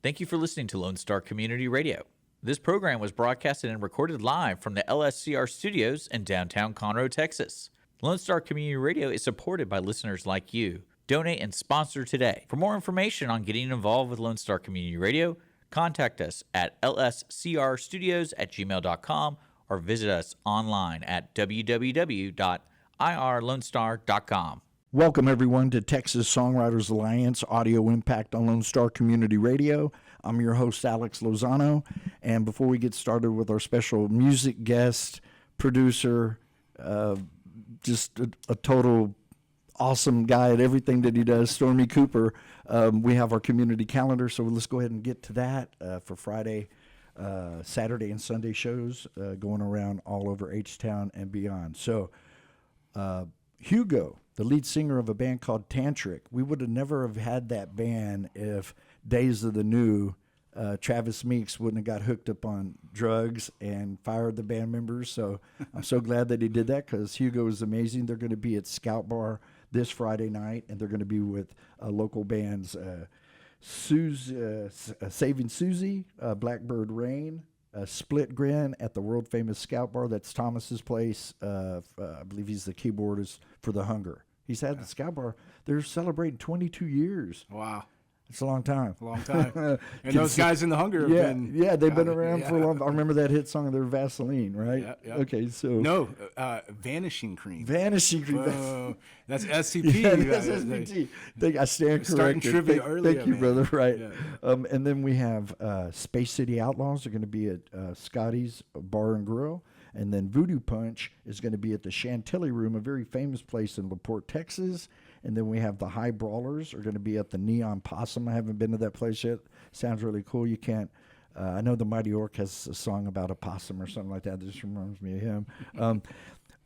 Thank you for listening to Lone Star Community Radio. This program was broadcasted and recorded live from the LSCR studios in downtown Conroe, Texas. Lone Star Community Radio is supported by listeners like you. Donate and sponsor today. For more information on getting involved with Lone Star Community Radio, contact us at lscrstudios@gmail.com or visit us online at www.irlonestar.com. Welcome, everyone, to Texas Songwriters Alliance Audio Impact on Lone Star Community Radio. I'm your host, Alex Lozano, and before we get started with our special music guest, producer, just a total awesome guy at everything that he does, Stormy Cooper, we have our community calendar, so let's go ahead and get to that for Friday, Saturday, and Sunday shows going around all over H-Town and beyond. So, Hugo, the lead singer of a band called Tantric. We would have never have had that band if Days of the New, Travis Meeks wouldn't have got hooked up on drugs and fired the band members. So I'm so glad that he did that because Hugo is amazing. They're going to be at Scout Bar this Friday night, and they're going to be with local bands Saving Susie, Blackbird Rain, Split Grin at the world-famous Scout Bar. That's Thomas's place. I believe he's the keyboardist for The Hunger. He's had the Scout Bar. They're celebrating 22 years. Wow. It's a long time. A long time. And those guys in The Hunger have been... Yeah, they've been around for a long time. I remember that hit song of their Vaseline, right? Yeah. Okay, so... No, Vanishing Cream. Vanishing Cream. Whoa, that's SCP. Yeah, that's SCP. I stand starting corrected. trivia earlier, Thank you, man. brother. Right. Yeah. And then we have Space City Outlaws. They're going to be at Scotty's Bar and Grill. And then Voodoo Punch is going to be at the Chantilly Room, a very famous place in LaPorte, Texas. And then we have the High Brawlers are going to be at the Neon Possum. I haven't been to that place yet. Sounds really cool. You can't. I know the Mighty Orc has a song about a possum or something like that. This reminds me of him.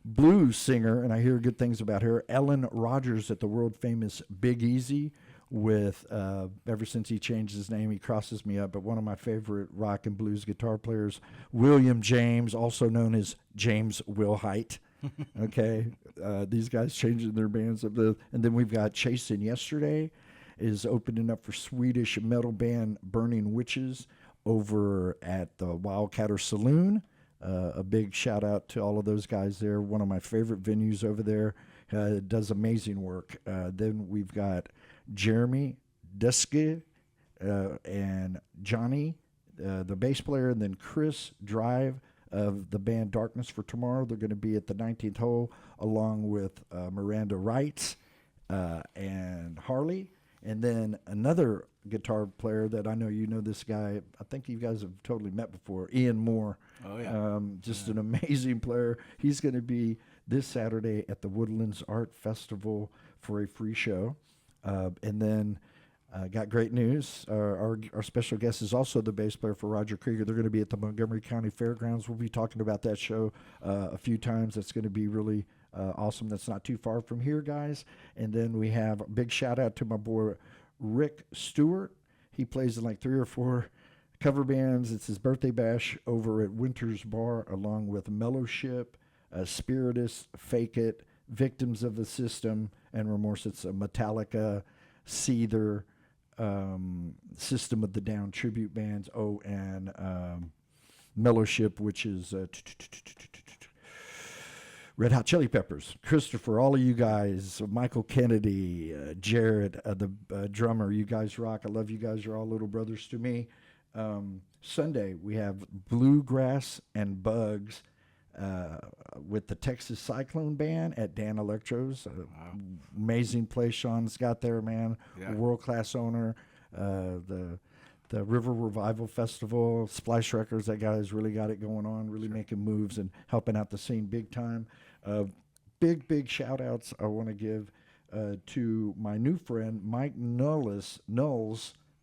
Blues singer, and I hear good things about her, Ellen Rogers at the world famous Big Easy. With ever since he changed his name, he crosses me up. But one of my favorite rock and blues guitar players, William James, also known as James Wilhite. Okay, these guys changing their bands up. And then we've got Chasing Yesterday is opening up for Swedish metal band Burning Witches over at the Wildcatter Saloon. A big shout out to all of those guys there. One of my favorite venues over there. Does amazing work. Then we've got Jeremy Duske and Johnny, the bass player, and then Chris Drive of the band Darkness for Tomorrow. They're going to be at the 19th hole along with Miranda Wrights and Harley. And then another guitar player that I know you know this guy. I think you guys have totally met before, Ian Moore. Oh, yeah. Just an amazing player. He's going to be this Saturday at the Woodlands Art Festival for a free show. And then got great news. Our special guest is also the bass player for Roger Krieger. They're going to be at the Montgomery County Fairgrounds. We'll be talking about that show a few times. That's going to be really awesome. That's not too far from here, guys. And then we have a big shout out to my boy Rick Stewart. He plays in like 3 or 4 cover bands. It's his birthday bash over at Winter's Bar along with Mellowship, Spiritus, Fake It, Victims of the System, and Remorse. It's a Metallica, Seether, System of the Down tribute bands. Oh, and Mellowship, which is Red Hot Chili Peppers. Christopher, all of you guys, Michael Kennedy, Jared, the drummer, you guys rock. I love you guys. You're all little brothers to me. Sunday, we have Bluegrass and Bugs with the Texas Cyclone Band at Dan Electro's. Wow. Amazing place Sean's got there, man. Yeah. World-class owner. The River Revival Festival, Splice Records, that guy's really got it going on, really making moves and helping out the scene big time. Big shout-outs I want to give to my new friend, Mike Knowles.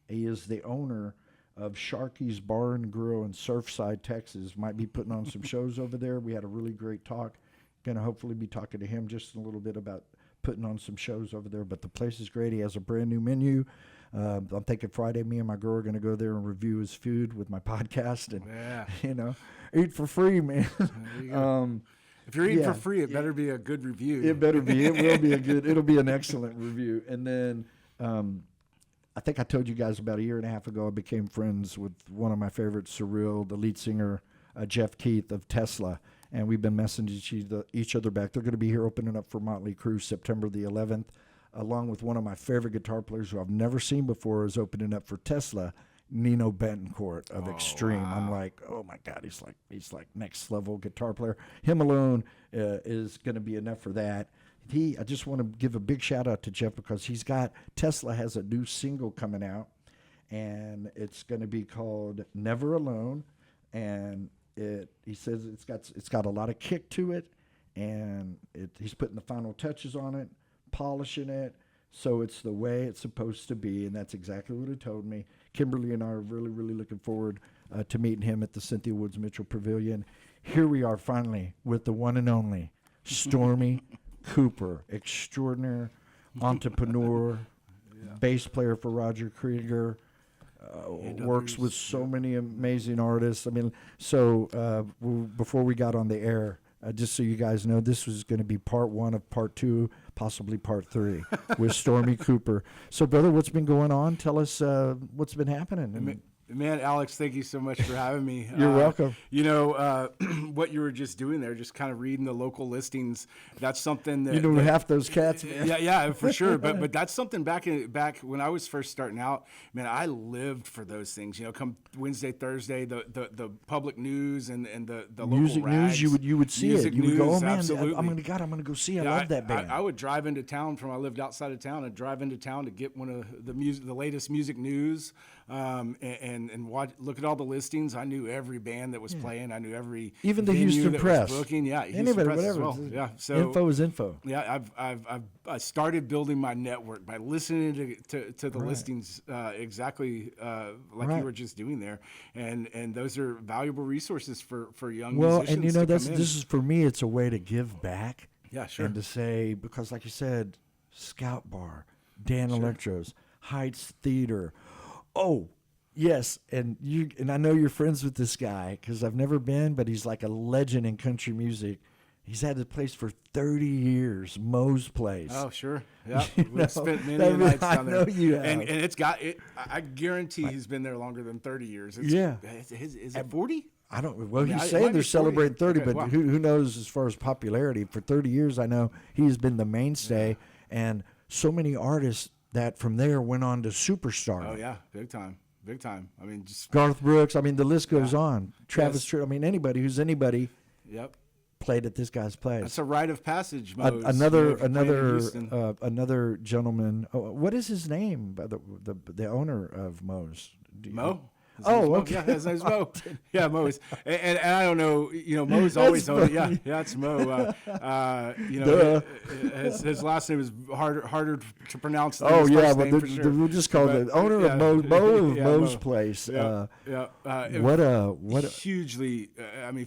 He is the owner of Sharky's Bar and Grill in Surfside, Texas. Might be putting on some shows over there. We had a really great talk. Going to hopefully be talking to him just a little bit about putting on some shows over there. But the place is great. He has a brand new menu. I'm thinking Friday, me and my girl are going to go there and review his food with my podcast and, eat for free, man. If you're eating for free, it better be a good review. It better be. It will be it'll be an excellent review. And then I think I told you guys about a year and a half ago, I became friends with one of my favorites, Surreal, the lead singer, Jeff Keith of Tesla. And we've been messaging each other back. They're going to be here opening up for Motley Crue September the 11th, along with one of my favorite guitar players who I've never seen before is opening up for Tesla, Nino Betancourt of Extreme. Wow. I'm like, oh my God, he's like next level guitar player. Him alone is going to be enough for that. I just want to give a big shout out to Jeff because Tesla has a new single coming out, and it's going to be called Never Alone, and he says it's got a lot of kick to it, and he's putting the final touches on it, polishing it, so it's the way it's supposed to be, and that's exactly what he told me. Kimberly and I are really, really looking forward to meeting him at the Cynthia Woods Mitchell Pavilion. Here we are finally with the one and only Stormy Cooper, extraordinary entrepreneur, bass player for Roger Krieger, works with so many amazing artists. I mean, so before we got on the air, just so you guys know, this was going to be part 1 of part 2, possibly part 3 with Stormy Cooper. So, brother, what's been going on? Tell us what's been happening. Man, Alex, thank you so much for having me. You're welcome. What you were just doing there, just kind of reading the local listings. That's something that half those cats, man. Yeah, for sure. But that's something back when I was first starting out. Man, I lived for those things. Come Wednesday, Thursday, the public news and the music local rags. News. You would see music it. You would go, oh man, absolutely. I'm gonna go see. I love that band. I would drive into town I lived outside of town. I'd drive into town to get one of the latest music news. And look at all the listings. I knew every band that was playing. I knew even the Houston Press booking. Yeah, anybody, Houston Press whatever. As well. Yeah, so info is info. Yeah, I started building my network by listening to the listings exactly like you were just doing there, and those are valuable resources for young musicians. Well, and this is for me. It's a way to give back. Yeah, sure. And to say, because like you said, Scout Bar, Dan Electro's, Heights Theater. Oh, yes, and I know you're friends with this guy because I've never been, but he's like a legend in country music. He's had the place for 30 years, Moe's Place. Oh, sure. Yeah, we've spent many nights down there. I know you have. And it's got it. I guarantee he's been there longer than 30 years. Is it 40? I don't. Well, he's saying they're celebrating 30, okay, but who knows as far as popularity? For 30 years, I know he's been the mainstay, and so many artists that from there went on to superstar. Oh yeah, big time. I mean, just Garth Brooks. I mean, the list goes on. Travis Tritt. I mean, anybody who's anybody. Yep. Played at this guy's place. That's a rite of passage. Moe's, another gentleman. Oh, what is his name? The owner of Moe's. Mo. Okay. Yeah, his name's Mo. Yeah, Mo is, and I don't know. Mo's always owned it. Yeah, it's Mo. His last name is harder to pronounce than his first name, for sure. We'll just call the owner of Mo's Place. What a hugely,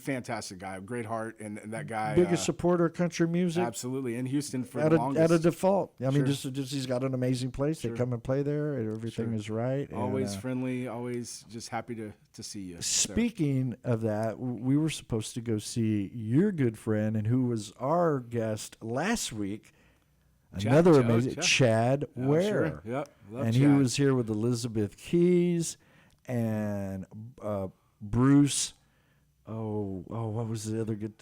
fantastic guy, great heart, and that guy. Biggest supporter of country music. Absolutely, in Houston for the longest. At a default. I mean, just he's got an amazing place. They come and play there, and everything is right. Always friendly. Always just happy to see you. Speaking of that, we were supposed to go see your good friend and who was our guest last week, another amazing Chad Ware. Sure. Yep. And Chad. He was here with Elizabeth Keys and Bruce. What was the other good?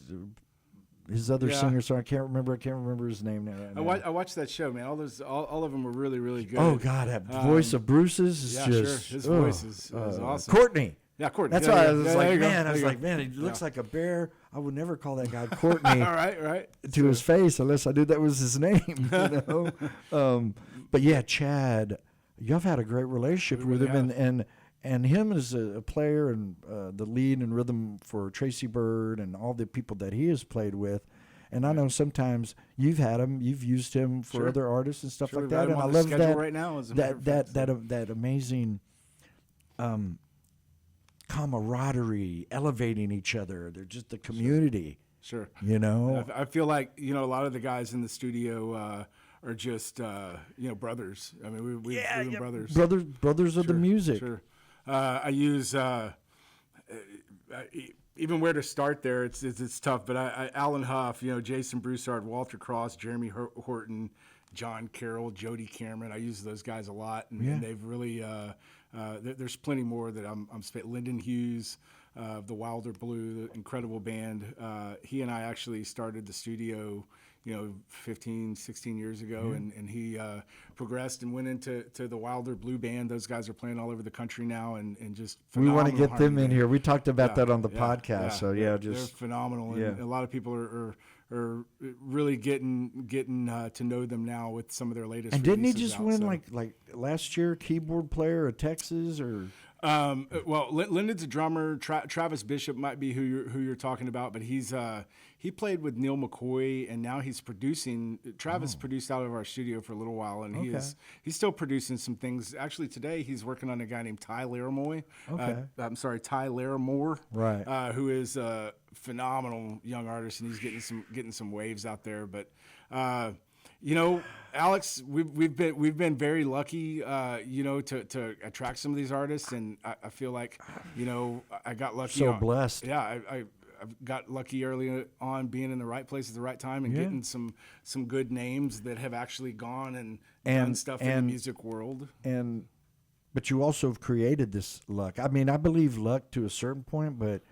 His other singer, so I can't remember his name now. Right now. I watched that show, man. All of them were really, really good. Oh God, that voice of Bruce's is just His voice is awesome. Courtney. Yeah, Courtney. That's why I was like, man, he looks like a bear. I would never call that guy Courtney. All right. To his face, unless I knew that was his name. But yeah, Chad, you've had a great relationship with him, and him as a player and the lead and rhythm for Tracy Byrd and all the people that he has played with. And I know sometimes you've used him for other artists and stuff like that. And I love that right now that amazing camaraderie, elevating each other. They're just the community. Sure. I feel like a lot of the guys in the studio are just brothers. I mean, we've been brothers. Brothers of the music. Sure. I use even where to start there. It's tough, but Alan Huff, Jason Broussard, Walter Cross, Jeremy Horton, John Carroll, Jody Cameron. I use those guys a lot, and they've really. There's plenty more that I'm Lyndon Hughes, the Wilder Blue, the incredible band. He and I actually started the studio, 15, 16 years ago, and he progressed and went into the Wilder Blue Band. Those guys are playing all over the country now, and just we want to get them in here. We talked about that on the podcast. podcast. So they're phenomenal, and a lot of people are really getting to know them now with some of their latest. And didn't he just win like last year, keyboard player at Texas or? Well, Lyndon's a drummer. Travis Bishop might be who you're talking about, but he played with Neil McCoy, and now he's producing. Travis produced out of our studio for a little while, and he's still producing some things. Actually, today he's working on a guy named Ty Laramore. Ty Laramore, right? Who is a phenomenal young artist, and he's getting some waves out there. But Alex, we've been very lucky, to attract some of these artists, and I feel like, I got lucky. So blessed. Yeah, I've got lucky early on being in the right place at the right time and getting some good names that have actually gone and done stuff in the music world. But you also have created this luck. I mean, I believe luck to a certain point, but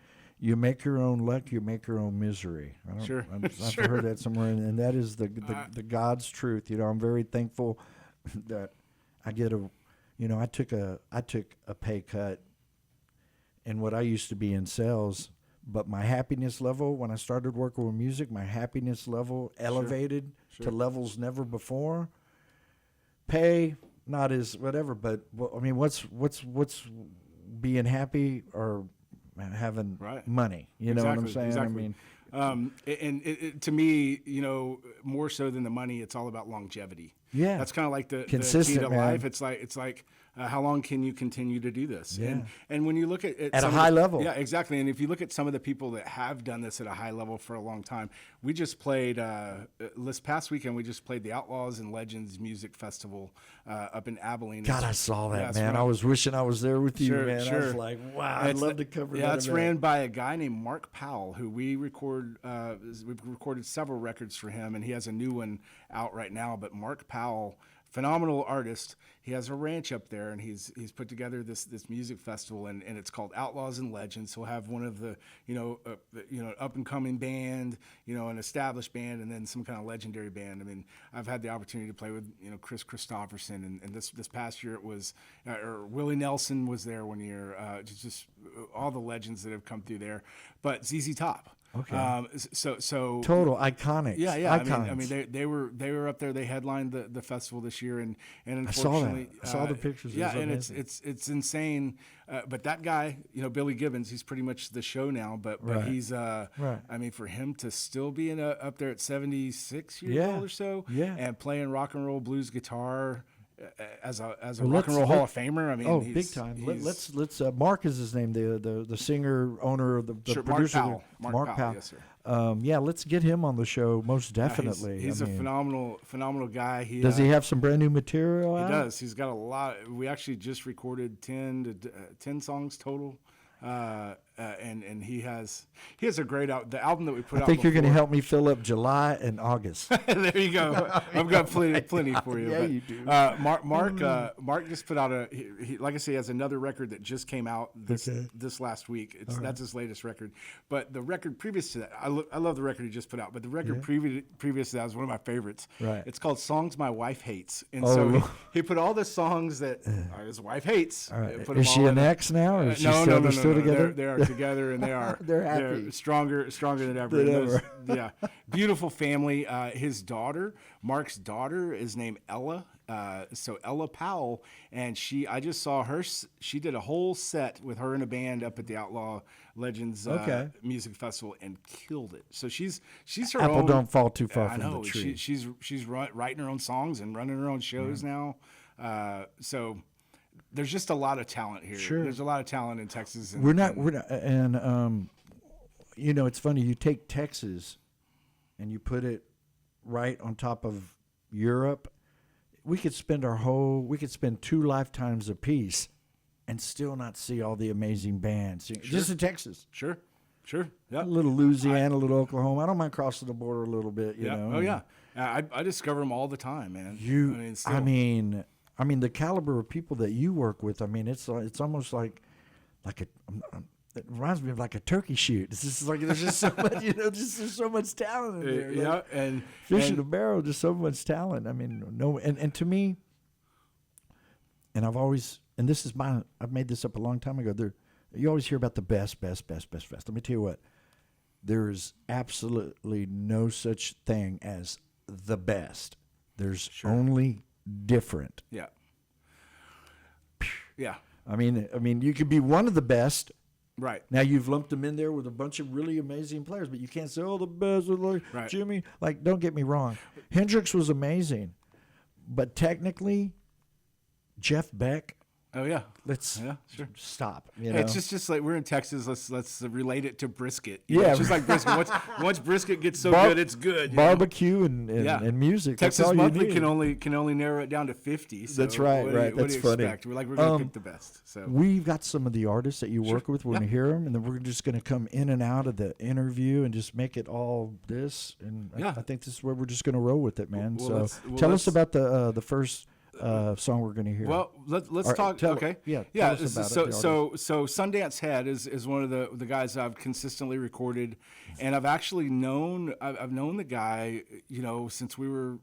you make your own luck, you make your own misery. I've heard that somewhere, and that is the God's truth. I'm very thankful that I get I took a pay cut in what I used to be in sales, but my happiness level when I started working with music, my happiness level elevated to levels never before. Pay not as whatever, but I mean, what's being happy or having money, know what I'm saying? Exactly. I mean, and to me, more so than the money, it's all about longevity. Yeah, that's kind of like the consistent key to life. It's like how long can you continue to do this? Yeah. And when you look at a high level, yeah, exactly. And if you look at some of the people that have done this at a high level for a long time, we just played this past weekend. We just played the Outlaws and Legends Music Festival up in Abilene. God, I saw that, man. I was wishing I was there with you, man. I was like, wow, I'd love to cover that. Yeah, it's ran by a guy named Mark Powell, who we've recorded several records for him, and he has a new one out right now. But Mark Powell, phenomenal artist. He has a ranch up there, and he's put together this music festival, and it's called Outlaws and Legends. He'll have one of the up and coming band, an established band, and then some kind of legendary band. I mean, I've had the opportunity to play with Chris Christopherson, and this past year it was or Willie Nelson was there one year. Just all the legends that have come through there, but ZZ Top. Okay. So total iconics. Yeah. Icons. I mean, they were up there. They headlined the festival this year, and unfortunately, I saw the pictures. Yeah, and it's insane. But that guy, Billy Gibbons, he's pretty much the show now. But he's I mean, for him to still be up there at 76 years old or so, and playing rock and roll blues guitar. As a rock and roll Hall of Famer, I mean, big time. Let's Mark is his name, the singer, owner of the producer. Mark Powell. Yes, sir. Let's get him on the show most definitely. He's a phenomenal guy. Does he have some brand new material out? He does. He's got a lot. We actually just recorded 10 songs total. And he has a great the album that we put out. I think you're going to help me fill up July and August. There you go. I've got plenty for you. Yeah, you do. Mark just put out he like I say, has another record that just came out this last week. That's his latest record. But the record previous to that, I love the record he just put out. But the record previous to that was one of my favorites. Right. It's called "Songs My Wife Hates," and so he put all the songs that his wife hates. All right. Is she an ex now, or is she still together? They are together, and they are they're happy. They're stronger than ever. Beautiful family. His daughter, Mark's daughter, is named Ella. So Ella Powell, and I just saw her. She did a whole set with her and a band up at the Outlaw Legends Music Festival and killed it. So she's her Apple own. Don't fall too far from the tree. She's writing her own songs and running her own shows now. So. There's just a lot of talent here. Sure. There's a lot of talent in Texas. We're not, and it's funny. You take Texas, and you put it right on top of Europe. We could spend 2 lifetimes apiece, and still not see all the amazing bands. Sure. Just in Texas. Sure. Yeah. A little Louisiana, a little Oklahoma. I don't mind crossing the border a little bit. You know. Oh yeah. I discover them all the time, man. I mean, the caliber of people that you work with. I mean, it's almost like a. It reminds me of like a turkey shoot. It's just like there's just so much, there's so much talent in there. Yeah, like, and fish in a barrel, just so much talent. I mean, and to me, and I've made this up a long time ago. You always hear about the best. Let me tell you what, there's absolutely no such thing as the best. There's only different. Yeah. Yeah. I mean, you could be one of the best. Right. Now you've lumped them in there with a bunch of really amazing players, but you can't say, "Oh, the best," like right. Jimmy. Like, don't get me wrong, Hendrix was amazing, but technically, Jeff Beck. Oh yeah. Let's stop. It's just like we're in Texas. Let's relate it to brisket. It's just like brisket. Once brisket gets so good, it's good. Barbecue and music. Texas Monthly can only narrow it down to 50. So that's right. What do you funny. Expect? We're going to pick the best. So we've got some of the artists that you work with. We're going to hear them, and then we're just going to come in and out of the interview and just make it all this. And I think this is where we're just going to roll with it, man. Tell us about the first song we're going to hear. Well, let's talk. Okay. Tell us about it, so Sundance Head is one of the guys I've consistently recorded, and I've actually known the guy, since we were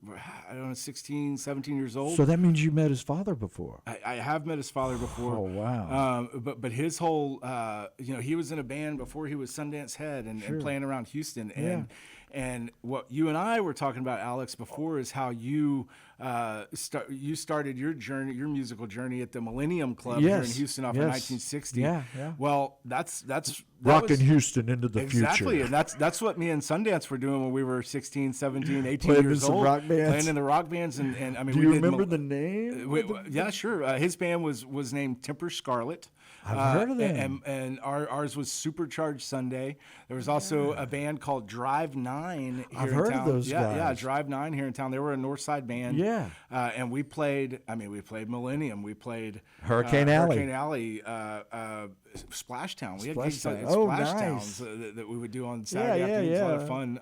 16, 17 years old. So that means you met his father before. I have met his father before. Oh wow. But his whole he was in a band before he was Sundance Head and playing around Houston and what you and I were talking about, Alex, before is how you started your musical journey at the Millennium Club here in Houston off of 1960. Yeah. Well, that's rocking Houston into the future. Exactly, and that's what me and Sundance were doing when we were 16, 17, 18 playing years in old. Rock bands. Playing in the rock bands, and I mean, do you remember the name? Yeah, sure. His band was named Temper Scarlet. I've heard of them. And ours was Supercharged Sunday. There was also a band called Drive 9 here I've in heard town. of those guys. Yeah, Drive 9 here in town. They were a Northside band. Yeah. And we played Millennium. We played Hurricane Alley. Splashtown. We had Splash gigs at Town. Oh, Splash nice. Towns that we would do on Saturday afternoons. Yeah. A lot of fun.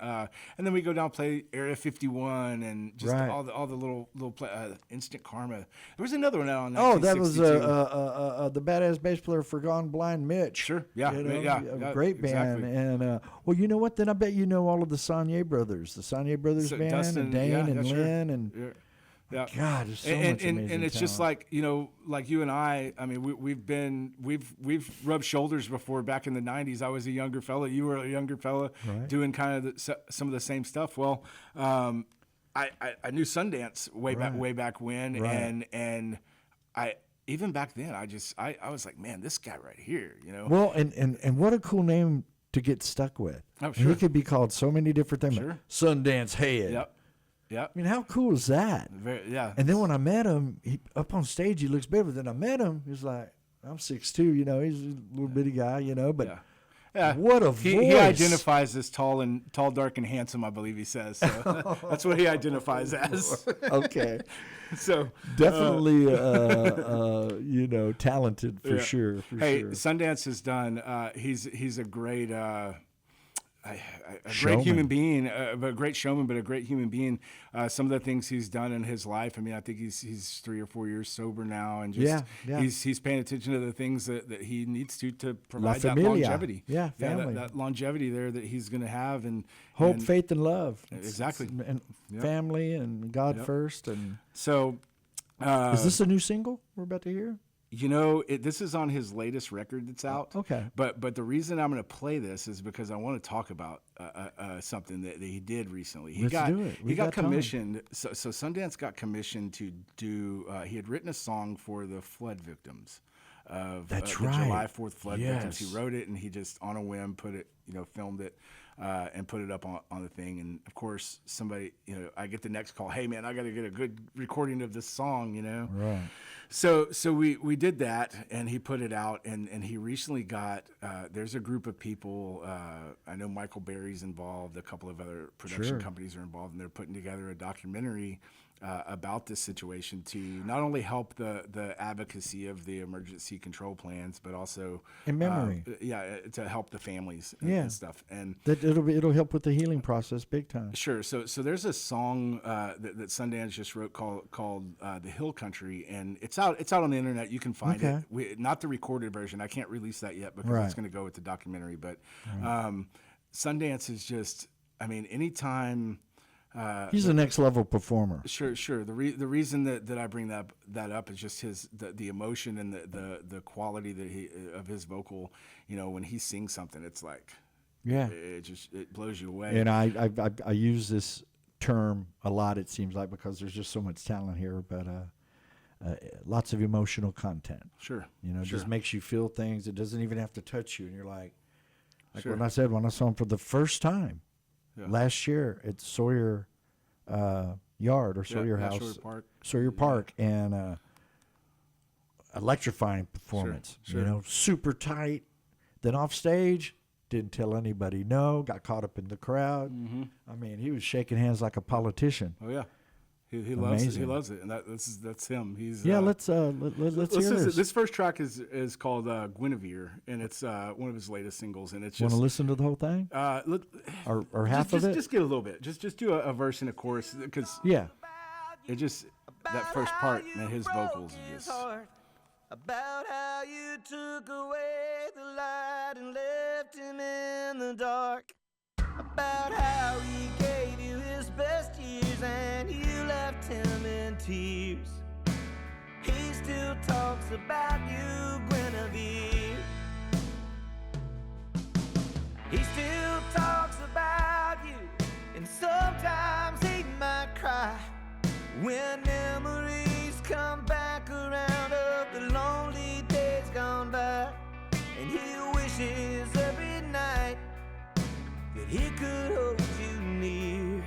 And then we go down and play Area 51 and just all the little play, Instant Karma. There was another one out on 1962. That was the badass bass player for Gone Blind Mitch. Sure. Yeah. A great band. Exactly. And well, you know what? Then I bet you know all of the Saunier brothers. The Saunier brothers band, Dustin, and Dane and Lynn and. Yeah. God, there's so much amazing and it's talent. just like like you and I mean, we've rubbed shoulders before. Back in the '90s, I was a younger fella. You were a younger fella, doing kind of some of the same stuff. Well, I knew Sundance way back when, and I even back then I was like, man, this guy right here, Well, and what a cool name to get stuck with. Oh, sure. He could be called so many different things. Sure. Sundance Head. Yep. I mean, how cool is that? Yeah. And then when I met him, up on stage, he looks bigger. Then I met him, he's like, I'm 6'2", he's a little bitty guy, but what a voice. He identifies as tall, dark, and handsome, I believe he says. So that's what he identifies as. Okay. So definitely, talented for sure. Sundance has done. He's a great. Showman. Great human being, a great showman, but a great human being. Some of the things he's done in his life. I mean, I think he's 3 or 4 years sober now, and just he's paying attention to the things that he needs to provide that longevity. Yeah, family. That longevity there that he's going to have, and hope, faith, and love. Exactly, and family and God first. And so, is this a new single we're about to hear? This is on his latest record that's out. Okay. But the reason I'm going to play this is because I want to talk about something that he did recently. He got commissioned. So Sundance got commissioned to do. He had written a song for the flood victims of the July 4th flood victims. He wrote it and he just on a whim put it, filmed it. And put it up on the thing, and of course somebody, I get the next call. Hey man, I got to get a good recording of this song, Right. So we did that, and he put it out, and he recently got. There's a group of people. I know Michael Berry's involved. A couple of other production companies are involved, and they're putting together a documentary about this situation to not only help the advocacy of the emergency control plans, but also in memory, to help the families and stuff. And that it'll help with the healing process big time. Sure. So there's a song that Sundance just wrote called "The Hill Country," and it's out on the internet. You can find it. Not the recorded version. I can't release that yet because it's going to go with the documentary. But Sundance is just, I mean, anytime. He's a next level performer. Sure. The reason that I bring that up is just the emotion and the quality of his vocal. You know, when he sings something, it's like, it blows you away. And I use this term a lot. It seems like, because there's just so much talent here, but lots of emotional content. Sure. You know, it just makes you feel things. It doesn't even have to touch you, and you're like when I saw him for the first time. Last year at Sawyer Yard or Sawyer House, Sawyer Park, and electrifying performance. Sure. You know, super tight. Then off stage, didn't tell anybody no. Got caught up in the crowd. Mm-hmm. I mean, he was shaking hands like a politician. Oh yeah. He loves it. He loves it, and that's him. He's let's hear this. This first track is called Guinevere, and it's one of his latest singles. And it's just want to listen to the whole thing, or half of it. Just get a little bit. Just do a verse and a chorus, because it just that first part, man, his vocals are just. About how you took away the light and left him in the dark. About how he gave you his best years and you left him in tears. He still talks about you, Guinevere. He still talks about you, and sometimes he might cry when memories come back around of the lonely days gone by. And he wishes every night that he could hold you near.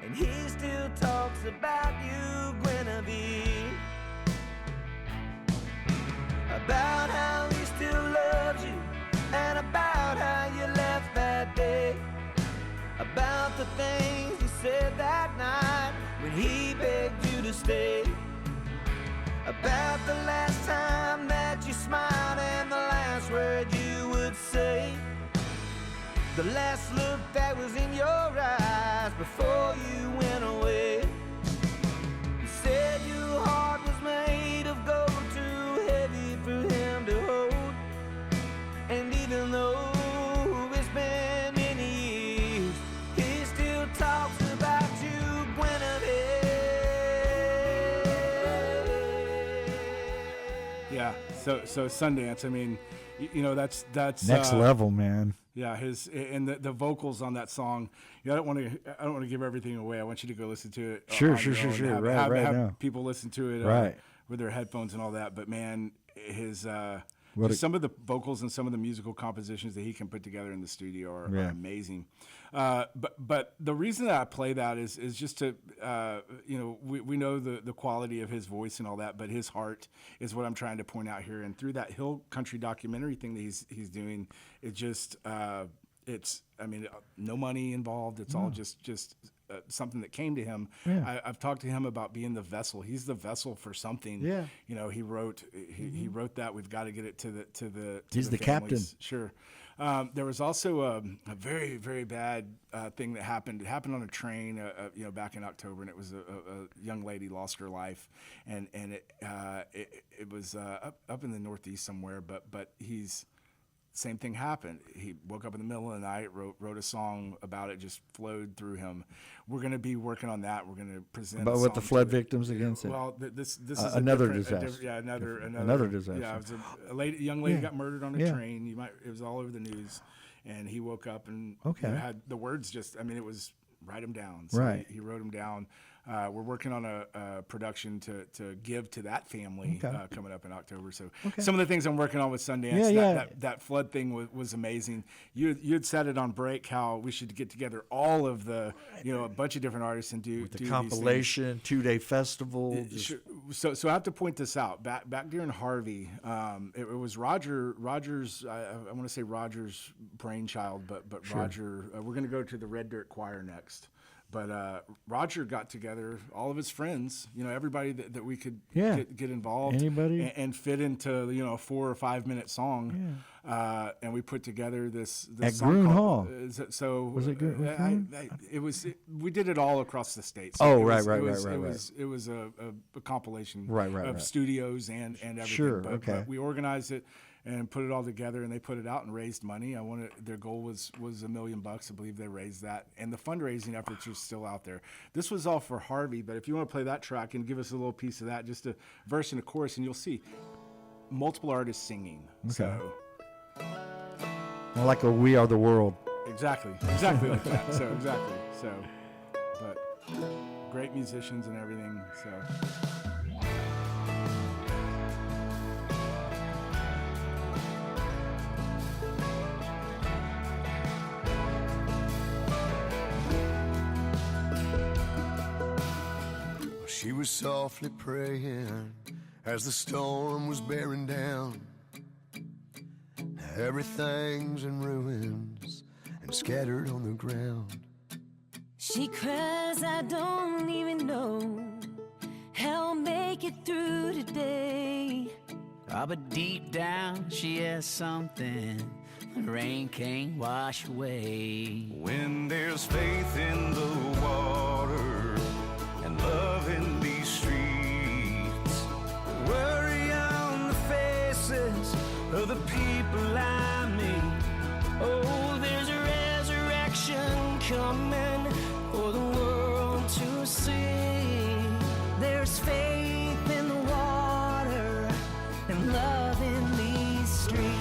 And he still talks about you, Guinevere. About how he still loves you, and about how you left that day. About the things he said that night when he begged you to stay. About the last time that you smiled and the last word you would say. The last look that was in your eyes before you went away. You said your heart was made of gold, too heavy for him to hold. And even though it's been many years, he still talks about you, Guinevere. Yeah, so Sundance, I mean, you know, that's next level, man. Yeah, and the vocals on that song. You know, I don't want to give everything away. I want you to go listen to it. Sure. Have people listen to it with their headphones and all that. But man, his some of the vocals and some of the musical compositions that he can put together in the studio are amazing. But the reason that I play that is just to we know the quality of his voice and all that, but his heart is what I'm trying to point out here. And through that Hill Country documentary thing that he's doing, it just it's, I mean, no money involved. It's all just something that came to him. Yeah. I've talked to him about being the vessel. He's the vessel for something. Yeah. You know, he wrote that. We've got to get it to the He's the families. captain. Sure. There was also a very, very bad thing that happened. It happened on a train, back in October, and it was a young lady lost her life, and it was up in the Northeast somewhere. But same thing happened. He woke up in the middle of the night, wrote a song about it, just flowed through him. We're going to be working on that. We're going to present. But with the flood victims against it. Well, this is another disaster. Another disaster. Yeah, it was a young lady got murdered on a train. It was all over the news, and he woke up and had the words. It was write them down. So he wrote them down. We're working on a production to give to that family coming up in October. So some of the things I'm working on with Sundance, that flood thing was amazing. You had said it on break how we should get together all of the a bunch of different artists and do the compilation 2-day festival. So I have to point this out. Back during Harvey, it was Roger's. I want to say Roger's brainchild, but Roger. We're going to go to the Red Dirt Choir next. But Roger got together all of his friends, everybody that we could Yeah. get involved, Anybody? and fit into a 4 or 5 minute song. And we put together this At song Groon called- Hall. So Was it Groon? we did it all across the state. So Oh, it right, was- right, it was, right, it right, was, It was a compilation Right, of studios and everything. Sure, but, okay. but we organized it and put it all together, and they put it out and raised money. Their goal was $1 million. I believe they raised that, and the fundraising efforts are still out there. This was all for Harvey, but if you want to play that track and give us a little piece of that, just a verse and a chorus, and you'll see multiple artists singing. Okay. So More like a We Are the World. exactly like that. But great musicians and everything. So. She was softly praying as the storm was bearing down. Now everything's in ruins and scattered on the ground. She cries, I don't even know how I'll make it through today. Ah, but deep down she has something the rain can't wash away. When there's faith in the water and love in these streets, Worry on the faces of the people I meet. Oh, there's a resurrection coming for the world to see. There's faith in the water and love in these streets.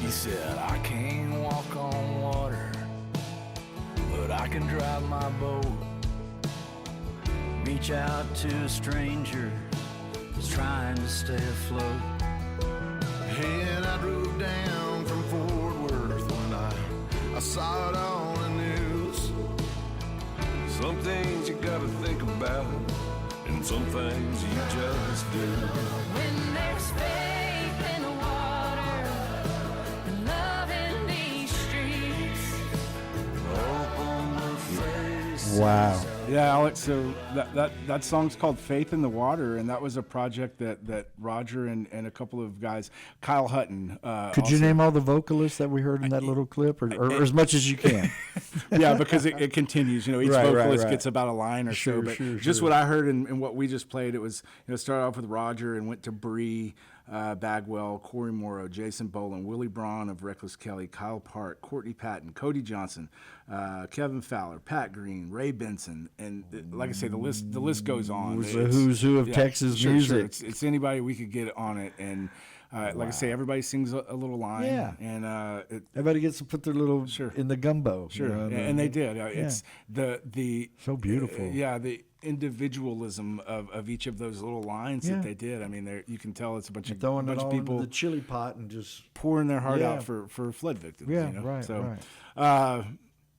He said, I can't walk on water, but I can drive my boat. Reach out to a stranger who's trying to stay afloat. And I drove down from Fort Worth one night. I saw it on the news. some things you gotta think about, and some things you just do. When there's faith in the water and love in these streets. Open the face. Wow. Yeah, Alex, so that song's called Faith in the Water, and that was a project that Roger and a couple of guys, Kyle Hutton. Could you name all the vocalists that we heard in that little clip, or as much as you can? Yeah, because it continues. Each Right, vocalist right. gets about a line or Sure, so. But sure, just sure. what I heard and what we just played, it was started off with Roger and went to Bree, Bagwell, Corey Morrow, Jason Boland, Willie Braun of Reckless Kelly, Kyle Park, Courtney Patton, Cody Johnson, Kevin Fowler, Pat Green, Ray Benson, and like I say, the list goes on. It was the who's who of Texas music. It's anybody we could get on it, and like I say, everybody sings a little line. Yeah. And Everybody gets to put their little Sure. in the gumbo. Sure, you know, and they did. It's the So beautiful. the individualism of each of those little lines Yeah. that they did. I mean, you can tell it's a bunch throwing it of all people into the chili pot and just pouring their heart Yeah. out for flood victims. Yeah, right, So, right.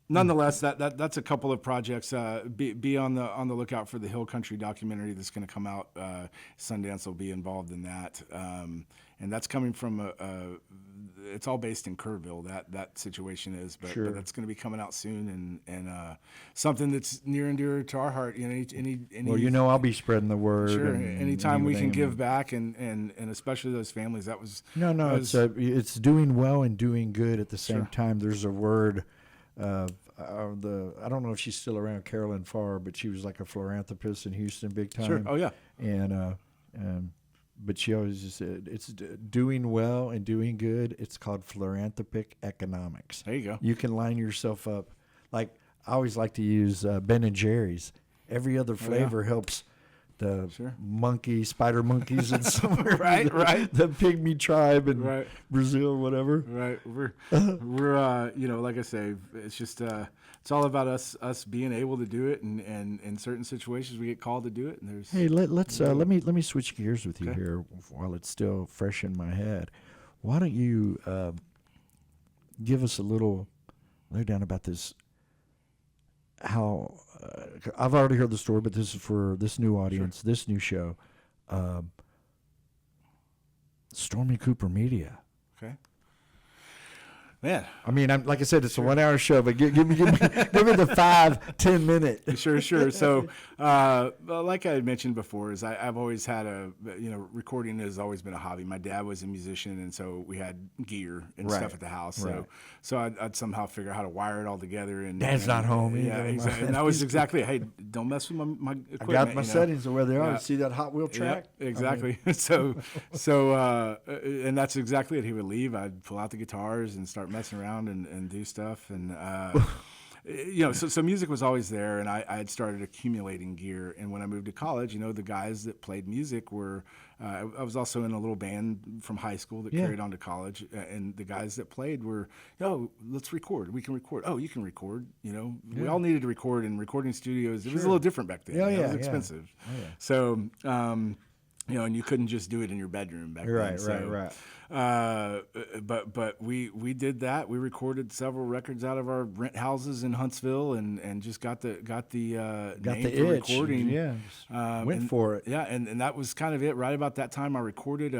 nonetheless, that's a couple of projects. Be on the lookout for the Hill Country documentary that's going to come out. Sundance will be involved in that, and that's coming from it's all based in Kerrville. That situation is, but that's going to be coming out soon, and something that's near and dear to our heart. Any well, I'll be spreading the word. Sure. and Anytime we can everything. give back, and especially those families, that was No, it's doing well and doing good at the same time. There's a word. I don't know if she's still around, Carolyn Farr, but she was like a philanthropist in Houston, big time. Sure. Oh yeah. And but she always just said it's doing well and doing good. It's called philanthropic economics. There you go. You can line yourself up. Like I always like to use Ben and Jerry's. Every other flavor helps the spider monkeys and somewhere Right. the pygmy tribe in Right. Brazil, whatever. Right. We're like I say, it's just it's all about us being able to do it, and in certain situations we get called to do it, and there's Hey, let me switch gears with you here while it's still fresh in my head. Why don't you give us a little lowdown about this? How I've already heard the story, but this is for this new audience, this new show. Stormy Cooper Media. Okay. Man, I mean, like I said, it's a 1 hour show, but give me the 5-10 minute. Sure. So, like I had mentioned before, is I've always had recording has always been a hobby. My dad was a musician, and so we had gear and stuff at the house. So I'd somehow figure out how to wire it all together. And Dad's not home. Yeah, exactly. And that was exactly, hey, don't mess with my equipment. I got my settings where they are. You see that Hot Wheel track? Yeah, exactly. I mean, and that's exactly it. He would leave. I'd pull out the guitars and start messing around and do stuff. And, so music was always there, and I had started accumulating gear. And when I moved to college, the guys that played music were, I was also in a little band from high school that carried on to college. And the guys that played were, let's record. We can record. Oh, you can record. We all needed to record in recording studios. It was a little different back then. It was expensive. So, and you couldn't just do it in your bedroom back then. Right. But we did that. We recorded several records out of our rent houses in Huntsville, and just got the name the for itch. recording. Yeah, went for it. Yeah, and that was kind of it. Right about that time, I recorded